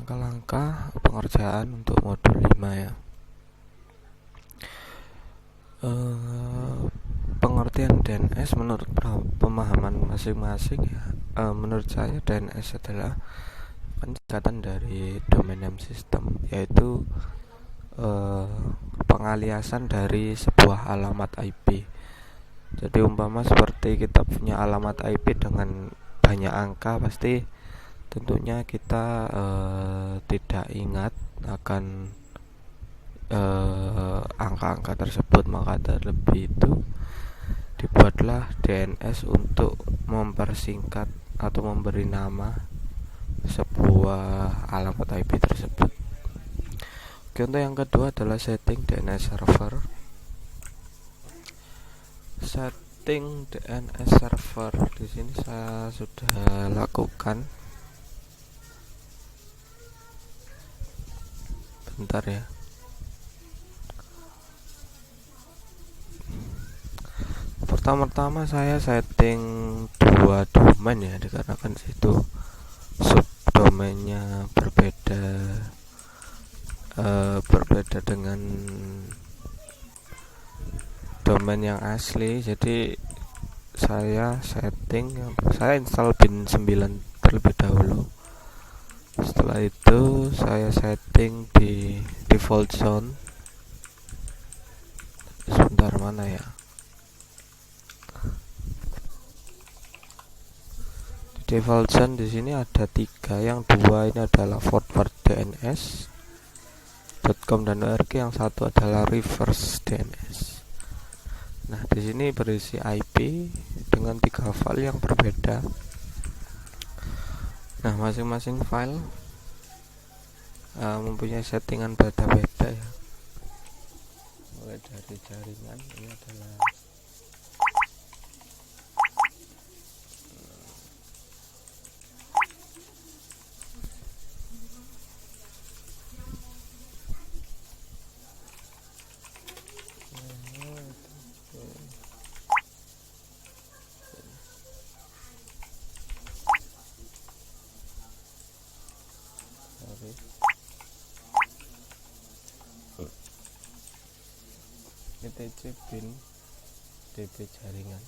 Langkah-langkah pengerjaan untuk modul 5 ya. Pengertian DNS menurut pemahaman masing-masing ya. Menurut saya DNS adalah singkatan dari domain name system, yaitu pengaliasan dari sebuah alamat IP. Jadi umpama seperti kita punya alamat IP dengan banyak angka, pasti tentunya kita tidak ingat akan angka-angka tersebut. Maka terlebih itu dibuatlah DNS untuk mempersingkat atau memberi nama sebuah alamat IP tersebut. Oke, untuk yang kedua adalah setting DNS server. Setting DNS server di sini saya sudah lakukan. Bentar ya. Pertama-tama saya setting 2 domain ya, dikarenakan situ subdomainnya berbeda dengan domain yang asli. Jadi saya install bin 9 terlebih dahulu. Setelah itu saya setting di default zone. Sebentar, mana ya? Di default zone di sini ada 3. Yang 2 ini adalah forward DNS .com dan .org, yang 1 adalah reverse DNS. Nah, di sini berisi IP dengan 3 file yang berbeda. Nah, masing-masing file mempunyai settingan beda-beda ya. Mulai dari jaringan, ini adalah etc bin db jaringan.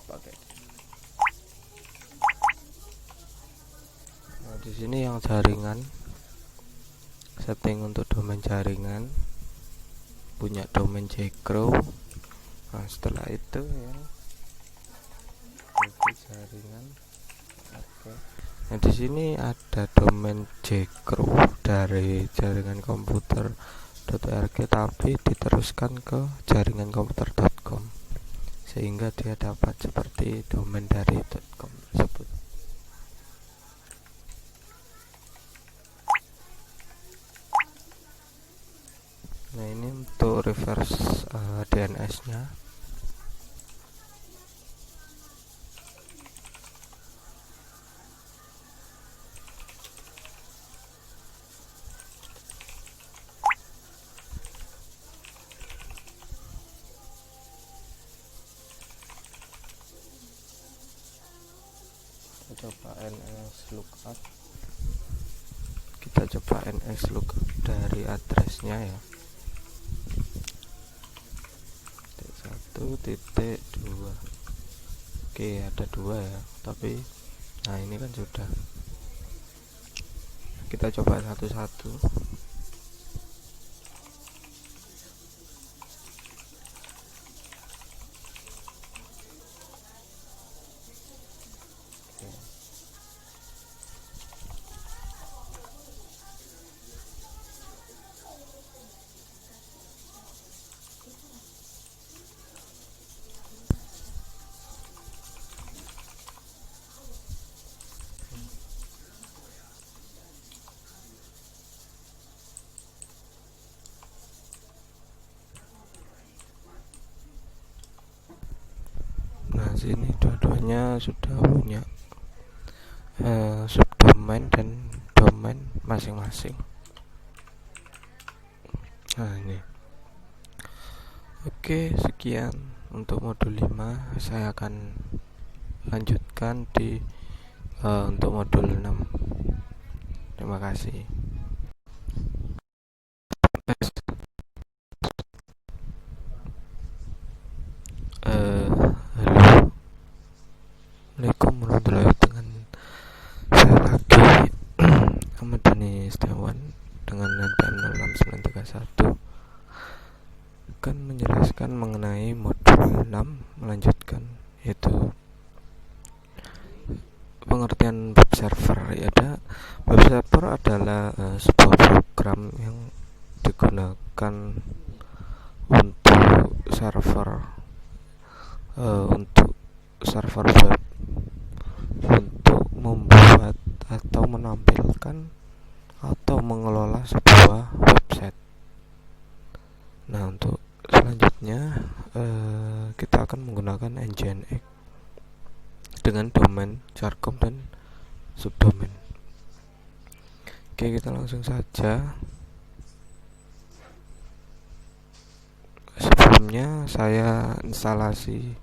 Pakai. Nah, di sini yang jaringan, setting untuk domain jaringan, punya domain jcrow. Nah, setelah itu ya jaringan. Oke. Nah, di sini ada domain jcrow dari jaringan komputer.org, tapi diteruskan ke jaringan komputer.com sehingga dia dapat seperti domain dari .com tersebut. Nah, ini untuk reverse DNS-nya. Kita coba ns lookup dari addressnya ya. 1.2. Oke, ada 2 ya, tapi nah ini kan sudah. Kita coba satu-satu. Nah, sini dua-duanya sudah punya subdomain dan domain masing-masing. Nah ini. Oke, sekian untuk modul 5. Saya akan lanjutkan untuk modul 6. Terima kasih. Halo, Assalamualaikum warahmatullahi wabarakatuh. Saya lagi Ahmad Dhani Setiawan dengan NPM 06931 akan menjelaskan mengenai modul 6 melanjutkan, yaitu pengertian web server. Web server adalah sebuah program yang digunakan untuk server web untuk membuat atau menampilkan atau mengelola sebuah website. Nah, untuk selanjutnya kita akan menggunakan Nginx dengan domain, jargon, dan subdomain. Oke, kita langsung saja. Sebelumnya saya instalasi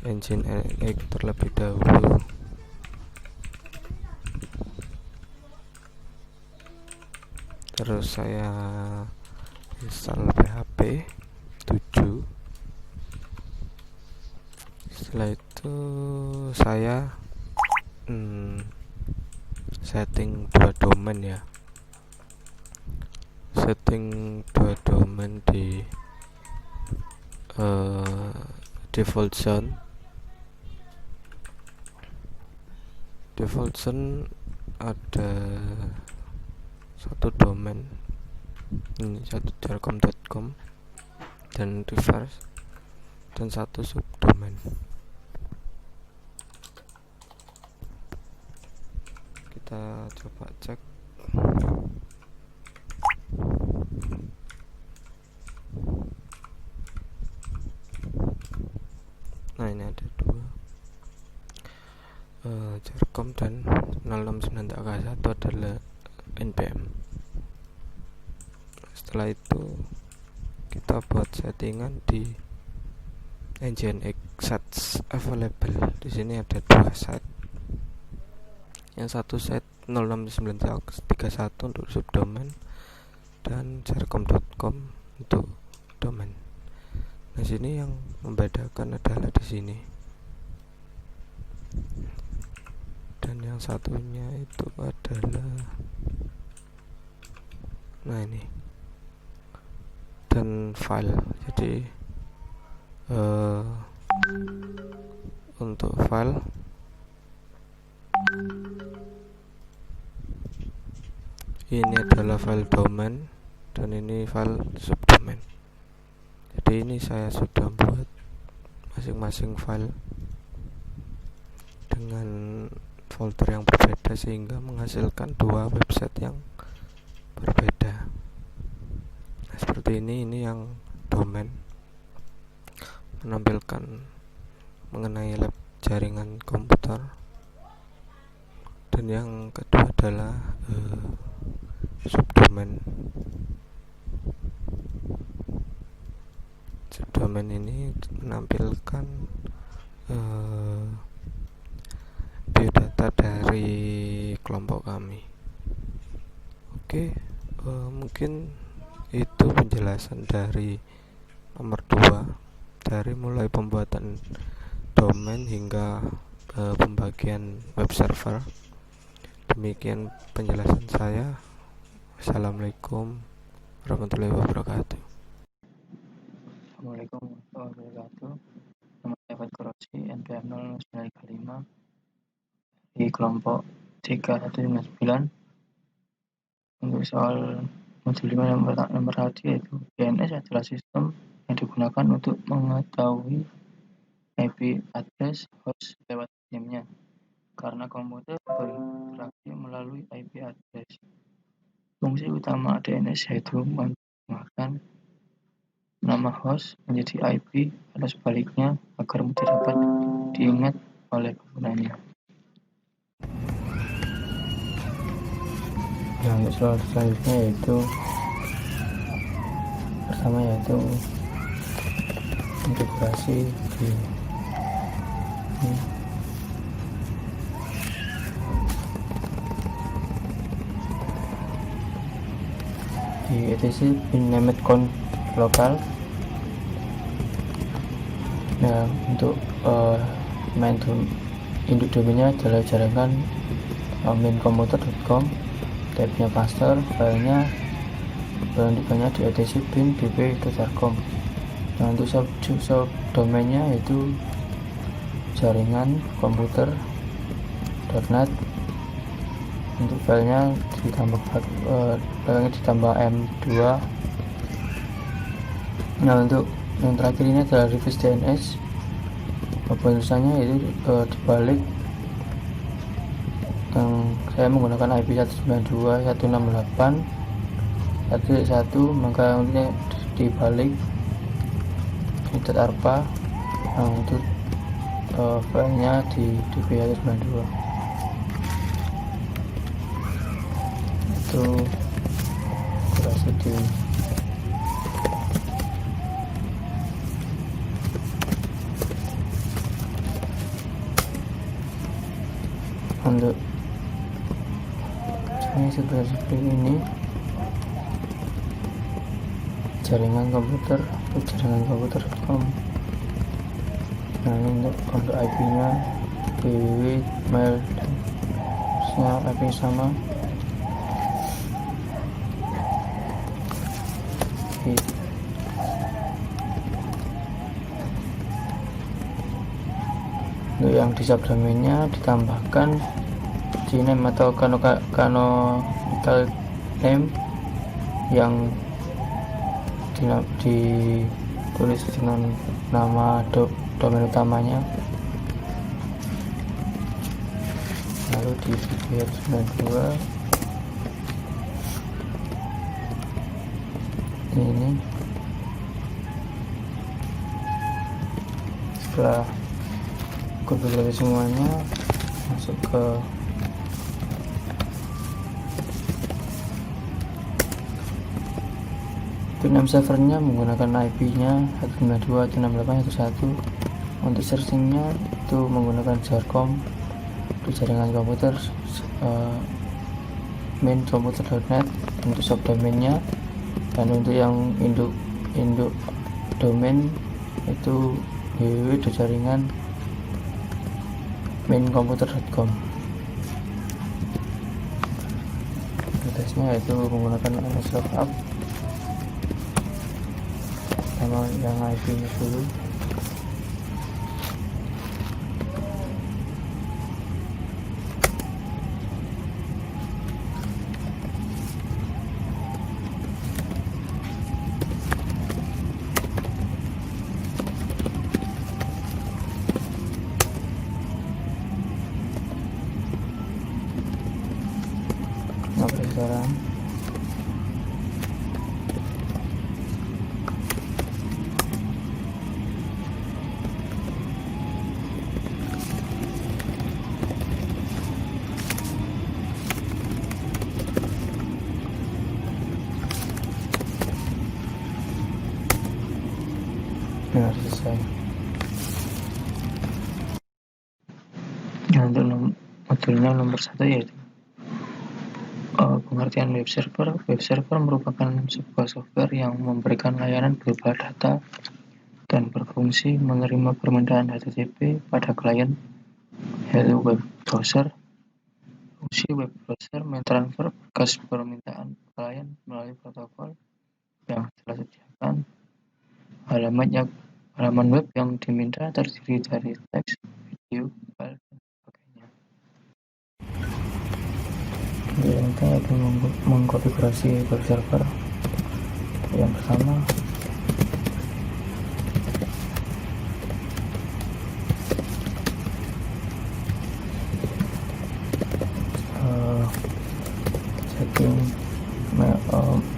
Nginx terlebih dahulu. Terus saya install PHP 7. Setelah itu saya setting 2 domain ya. Setting 2 domain di default zone. Default zone ada satu domain, ini satu jargon.com dan reverse, dan satu subdomain. Kita coba cek. Nah, ini ada 2, jargon dan 069.1 adalah npm. Setelah itu kita buat settingan di Nginx sets available. Di sini ada 2 set. Yang satu set 06931 untuk subdomain dan jargon.com untuk domain. Nah, sini yang membedakan adalah di sini. Dan yang satunya itu adalah, nah ini, dan file. Jadi untuk file ini adalah file domain dan ini file subdomain. Jadi ini saya sudah buat masing-masing file dengan folder yang berbeda sehingga menghasilkan 2 website yang berbeda. Nah, seperti ini yang domain menampilkan mengenai lab jaringan komputer, dan yang kedua adalah subdomain. Subdomain ini menampilkan biodata dari kelompok kami. Oke, mungkin itu penjelasan dari nomor 2, dari mulai pembuatan domain hingga pembagian web server. Demikian penjelasan saya. Assalamualaikum warahmatullahi wabarakatuh. Assalamualaikum warahmatullahi wabarakatuh. Nama saya Fatkar Rosi, NPM 0935 di kelompok 3159. Untuk soal modul 5 nomor 1, yaitu DNS adalah sistem yang digunakan untuk mengetahui IP address host lewat name-nya, karena komputer berinteraksi melalui IP address. Fungsi utama DNS yaitu mengamankan nama host menjadi IP atau sebaliknya agar mudah dapat diingat oleh penggunanya. Nah, untuk soal selanjutnya yaitu pertama yaitu integrasi di etc bin named count lokal. Nah, untuk induk domainnya adalah jaringan maincomputer.com, tabnya master, filenya di etc bin bp.com. Nah, untuk subdomainnya yaitu jaringan komputer.net. Untuk filenya ditambah m2. Nah, untuk yang terakhir ini adalah reverse DNS. Tulisannya itu dibalik yang saya menggunakan IP 192.168.1.1, maka untuk dibalik .arpa. Nah, untuk filenya di db192 itu kurasi di untuk ini seperti ini jaringan komputer.com. Nah, ini untuk IP nya www.mail IP sama. Untuk yang di subdomainnya ditambahkan name atau canonical name yang ditulis dengan nama domain utamanya, lalu di db192 ini. Setelah konfigurasi semuanya, masuk ke pin servernya menggunakan IP nya 192.168.1.1. Untuk searchingnya itu menggunakan jarcom untuk jaringan komputer maincomputer.net untuk subdomainnya. Dan untuk yang induk domain itu www.jaringan maincomputer.com. Tesnya yaitu menggunakan ls lookup sama yang IP nya dulu. Oke, sekarang selesai. Nah, untuk modulnya nomor 1 yaitu pengertian web server. Web server merupakan sebuah software yang memberikan layanan berupa data dan berfungsi menerima permintaan HTTP pada klien Hello Web Browser. Fungsi web browser mentransfer berkas permintaan klien melalui protokol yang telah disediakan. Halaman web yang diminta terdiri dari teks, video, file, dan sebagainya. Kita akan mengkonfigurasi web server. Yang pertama, setting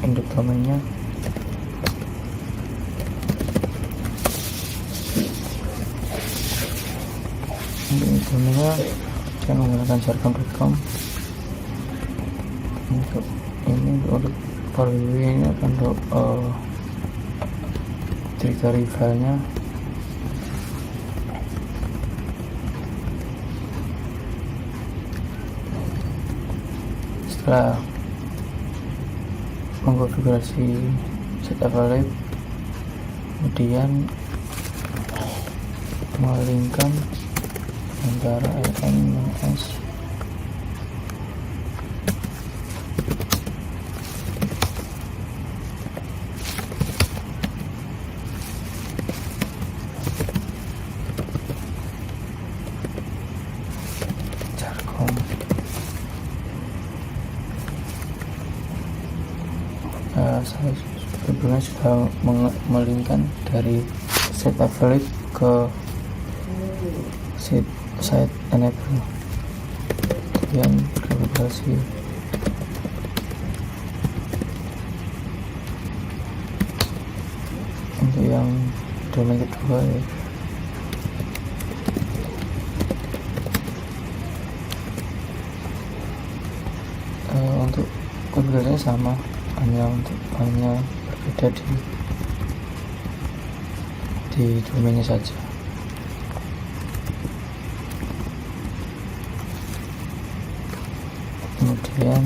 induk domainnya. Domainnya saya menggunakan jargon.com. Untuk ini untuk for ini akan untuk directory filenya. Setelah mengkonfigurasi set available, kemudian melingkan antara LN dan S. Jarkom. Saya sebelumnya sudah melingkan dari set available ke site enable, kemudian konfigurasi untuk yang domain kedua ya. Untuk konfigurasinya sama, hanya berbeda di domainnya saja. Kemudian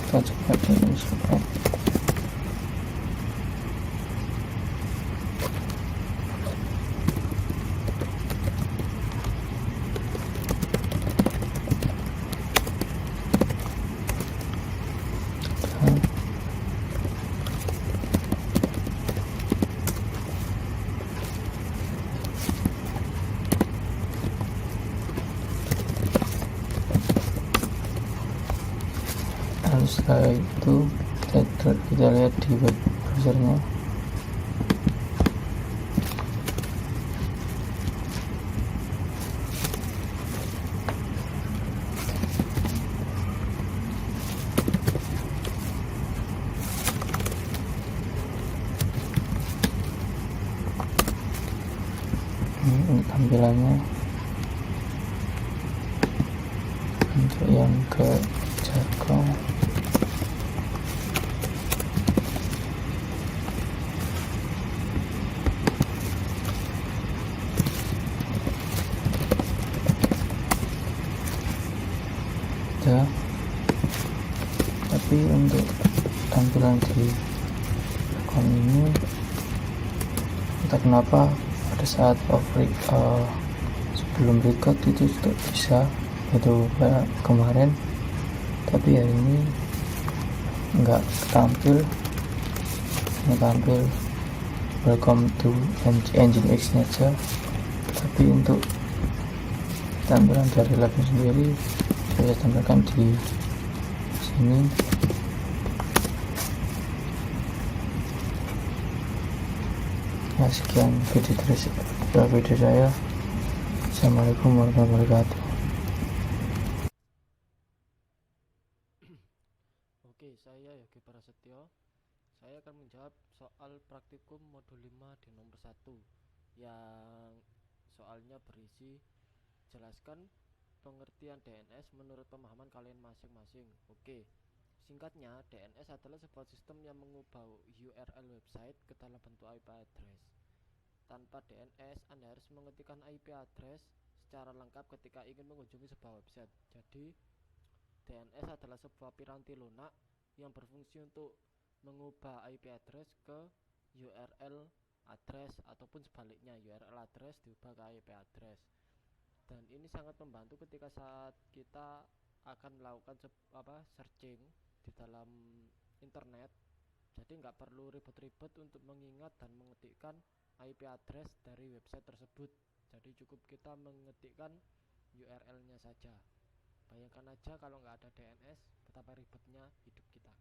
kita coba di lalu setelah itu kita lihat di web browsernya. Ini tampilannya untuk yang ke Jarkom. Tapi untuk tampilan di akun ini entah kenapa pada saat sebelum record itu tidak bisa, itu kayak kemarin, tapi hari ini nggak tampil, welcome to Nginx aja. Tapi untuk tampilan dari labnya sendiri saya tampilkan di sini. Ya, sekian video saya. Assalamualaikum warahmatullahi wabarakatuh. Oke, saya Yogi Prasetyo. Saya akan menjawab soal praktikum modul 5 di nomor 1 yang soalnya berisi jelaskan pengertian DNS menurut pemahaman kalian masing-masing. Oke, singkatnya DNS adalah sebuah sistem yang mengubah URL website ke dalam bentuk IP address. Tanpa DNS, Anda harus mengetikkan IP address secara lengkap ketika ingin mengunjungi sebuah website. Jadi, DNS adalah sebuah piranti lunak yang berfungsi untuk mengubah IP address ke URL address ataupun sebaliknya, URL address diubah ke IP address. Dan ini sangat membantu ketika saat kita akan melakukan searching di dalam internet. Jadi nggak perlu ribet-ribet untuk mengingat dan mengetikkan IP address dari website tersebut. Jadi cukup kita mengetikkan URL-nya saja. Bayangkan aja kalau nggak ada DNS, betapa ribetnya hidup kita.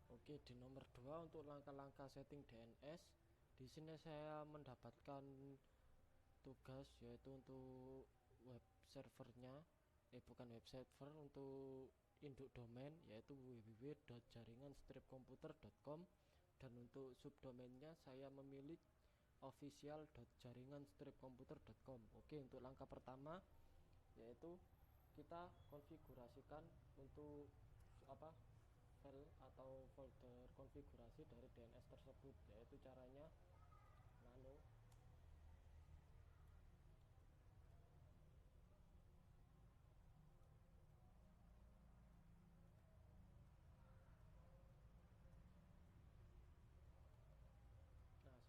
Oke, di nomor 2 untuk langkah-langkah setting DNS. Di sini saya mendapatkan tugas yaitu untuk web servernya, bukan web server, untuk induk domain yaitu www.jaringanstripkomputer.com, dan untuk subdomainnya saya memilih official.jaringanstripkomputer.com. Oke, untuk langkah pertama yaitu kita konfigurasikan untuk file atau folder konfigurasi dari DNS tersebut, yaitu caranya nano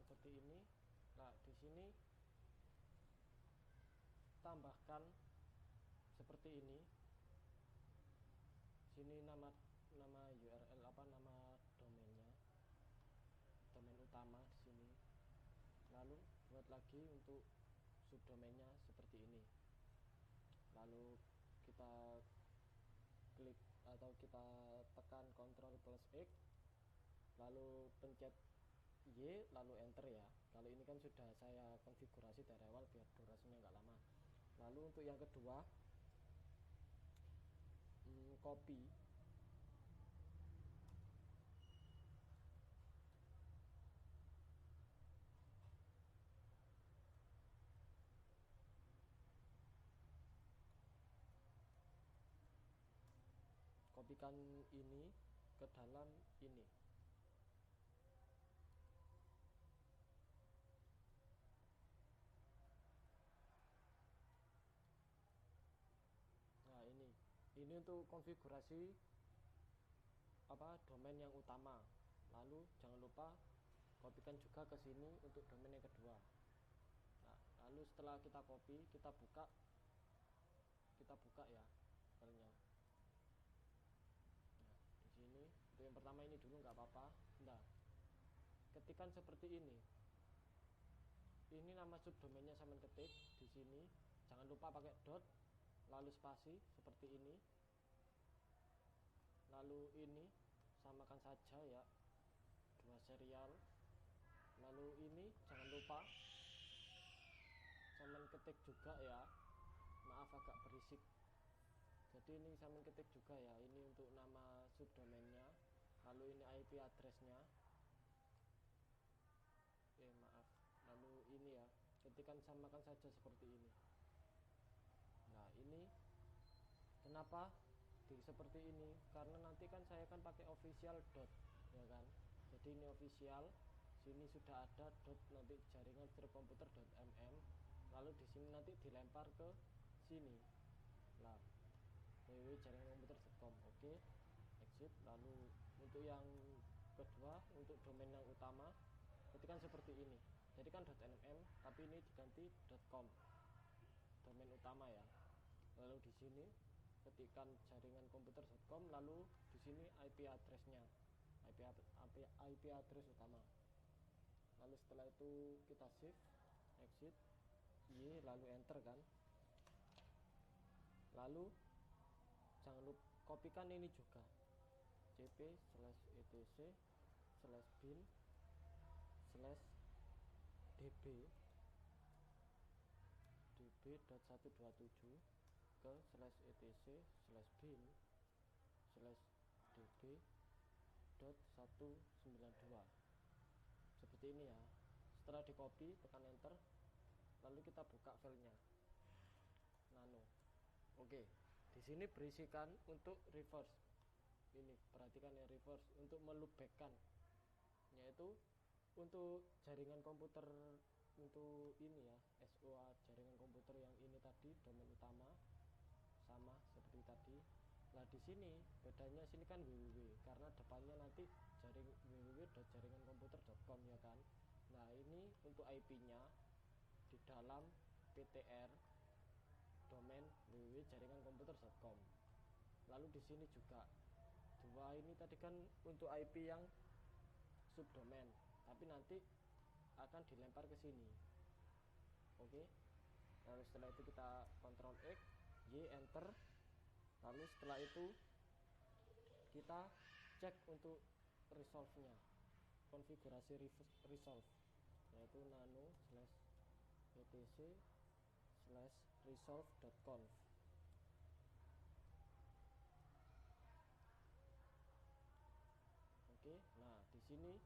seperti ini. Nah, di sini tambahkan seperti ini. Sini nama URL nama domainnya, domain utama di sini. Lalu buat lagi untuk subdomainnya seperti ini. Lalu kita klik atau kita tekan Ctrl+X, lalu pencet Y, lalu enter ya. Kalau ini kan sudah saya konfigurasi dari awal biar durasinya nggak lama. Lalu untuk yang kedua, copy kopikan ini ke dalam ini. Nah, ini untuk konfigurasi domain yang utama. Lalu jangan lupa kopikan juga ke sini untuk domain yang kedua. Nah, lalu setelah kita copy, kita buka ya filenya. Nah, di sini untuk yang pertama ini dulu nggak apa-apa. Nah, ketikan seperti ini. Ini nama subdomainnya sama ketik di sini. Jangan lupa pakai dot, lalu spasi seperti ini. Lalu ini samakan saja ya, 2 serial. Lalu ini jangan lupa sama ketik juga ya. Maaf agak berisik. Jadi ini sama ketik juga ya. Ini untuk nama subdomainnya. Lalu ini IP addressnya. Maaf. Lalu ini ya, ketikan samakan saja seperti ini. Nah, ini kenapa seperti ini? Karena nanti kan saya kan pakai official dot, ya kan. Jadi ini official, sini sudah ada dot, nanti jaringan stripkomputer.mm. Lalu di sini nanti dilempar ke sini. Nah, www.jaringankomputer.com. Oke, exit. Lalu untuk yang kedua, untuk domain yang utama, ketikan seperti ini. Jadi kan .nm, tapi ini diganti .com, domain utama ya. Lalu di sini ketikan jaringankomputer.com, lalu di sini IP addressnya, IP address utama. Lalu setelah itu kita save, exit, Y, lalu enter kan. Lalu jangan lupa kopikan ini juga, cp/etc/bin/db.127 ke /etc/bin/db.192 seperti ini ya. Setelah di copy, tekan enter, lalu kita buka filenya nano. Oke, di sini berisikan untuk reverse. Ini perhatikan ya, reverse untuk meloopbackkan, yaitu untuk jaringan komputer, untuk ini ya, SOA jaringan komputer yang ini tadi domain utama sama seperti tadi. Nah, di sini bedanya, sini kan www karena depannya nanti www.jaringankomputer.com ya kan. Nah, ini untuk IP-nya di dalam PTR domain www.jaringankomputer.com. Lalu di sini juga dua ini tadi kan untuk IP yang subdomain, tapi nanti akan dilempar ke sini. Oke. Lalu setelah itu kita Ctrl X, Y, enter. Lalu setelah itu kita cek untuk resolve-nya, konfigurasi resolve, yaitu nano/etc/bin /resolve.conf. Oke, nah di sini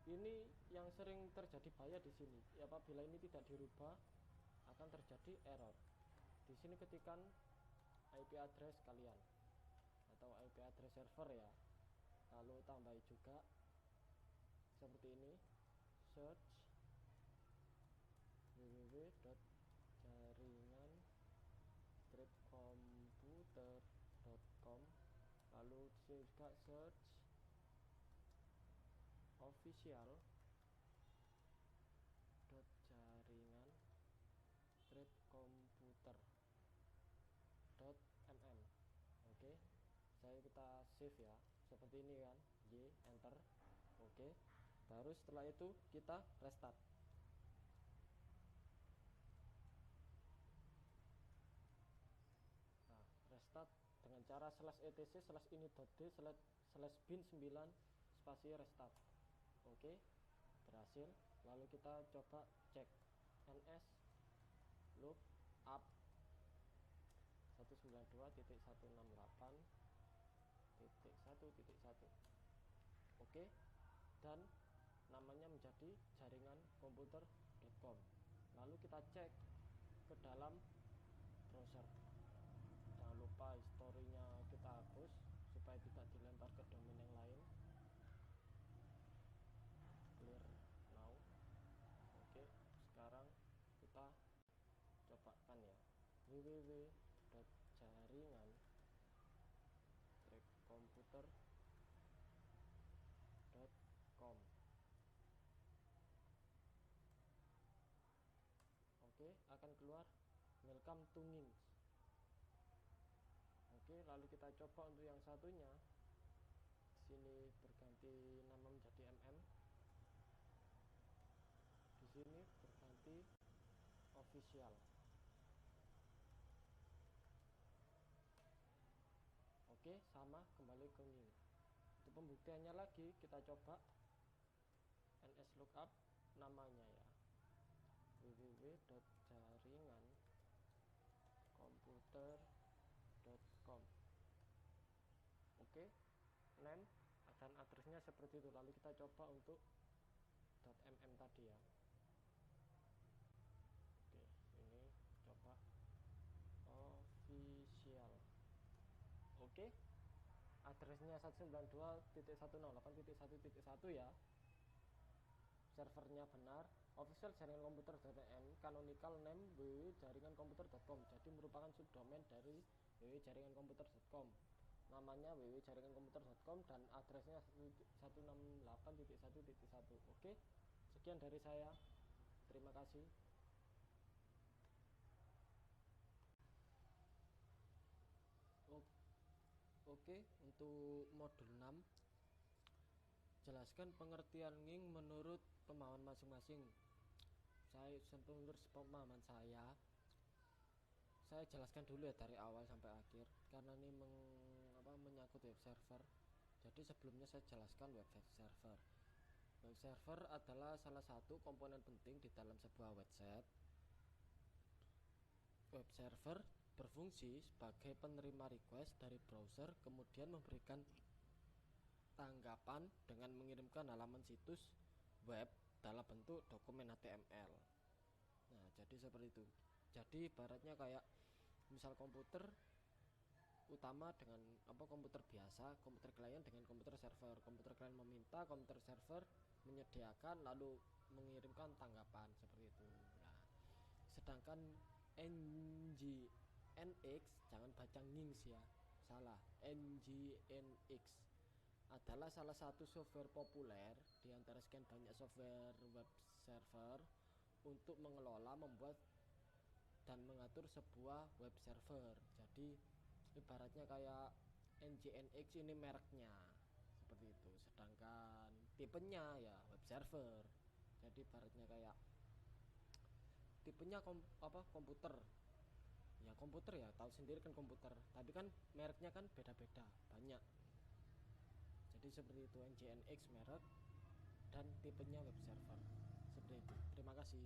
ini yang sering terjadi bahaya di sini. Apabila ini tidak dirubah akan terjadi error. Di sini ketikkan IP address kalian atau IP address server ya. Lalu tambahi juga seperti ini, search www.jaringan-komputer.com. lalu di sini juga search official.jaringan-komputer.mm. Oke, kita save ya, seperti ini kan, enter. Oke, baru setelah itu kita restart. Nah, restart dengan cara /etc/ini.d/bin9 spasi restart. Oke, berhasil. Lalu kita coba cek ns lookup 192.168.1.1. Oke, dan namanya menjadi jaringan-komputer.com. Lalu kita cek ke dalam browser. Jangan lupa historinya kita hapus supaya tidak dilempar ke domain yang lain. Clear now. Oke, sekarang kita cobakan ya, www.jaringan-komputer.com. Oke, akan keluar welcome to Nginx. Oke, lalu kita coba untuk yang satunya. Di sini berganti nama menjadi mm. Di sini berganti official. Oke, sama, kembali ke Nginx. Untuk pembuktiannya lagi kita coba ns lookup namanya ya, www.jaringan-komputer.com. Oke, name dan addressnya seperti itu. Lalu kita coba untuk .mm tadi ya. Oke, ini coba official. Oke, addressnya 192.168.1.1 ya. Servernya benar, official jaringan-komputer.m, canonical name www.jaringan-komputer.com. Jadi merupakan subdomain dari www.jaringan-komputer.com. Namanya www.jaringan-komputer.com dan addressnya 168.1.1. Oke, sekian dari saya. Terima kasih. Oke, untuk modul 6 jelaskan pengertian Nginx menurut pemahaman masing-masing. Menurut pemahaman saya jelaskan dulu ya dari awal sampai akhir karena ini menyangkut web server. Jadi sebelumnya saya jelaskan web server. Web server adalah salah satu komponen penting di dalam sebuah website. Web server berfungsi sebagai penerima request dari browser, kemudian memberikan tanggapan dengan mengirimkan halaman situs web dalam bentuk dokumen HTML. Nah, jadi seperti itu. Jadi ibaratnya kayak misal komputer utama dengan komputer biasa, komputer klien dengan komputer server. Komputer klien meminta, komputer server menyediakan lalu mengirimkan tanggapan seperti itu. Nah, sedangkan Nginx, jangan baca Nginx ya, salah, Nginx adalah salah satu software populer di antara sekian banyak software web server untuk mengelola, membuat dan mengatur sebuah web server. Jadi ibaratnya kayak Nginx ini mereknya seperti itu, sedangkan tipenya ya web server. Jadi ibaratnya kayak tipenya komputer ya, komputer ya tahu sendiri kan komputer, tapi kan mereknya kan beda-beda banyak. Jadi seperti itu, Nginx merek dan tipenya web server seperti itu. Terima kasih.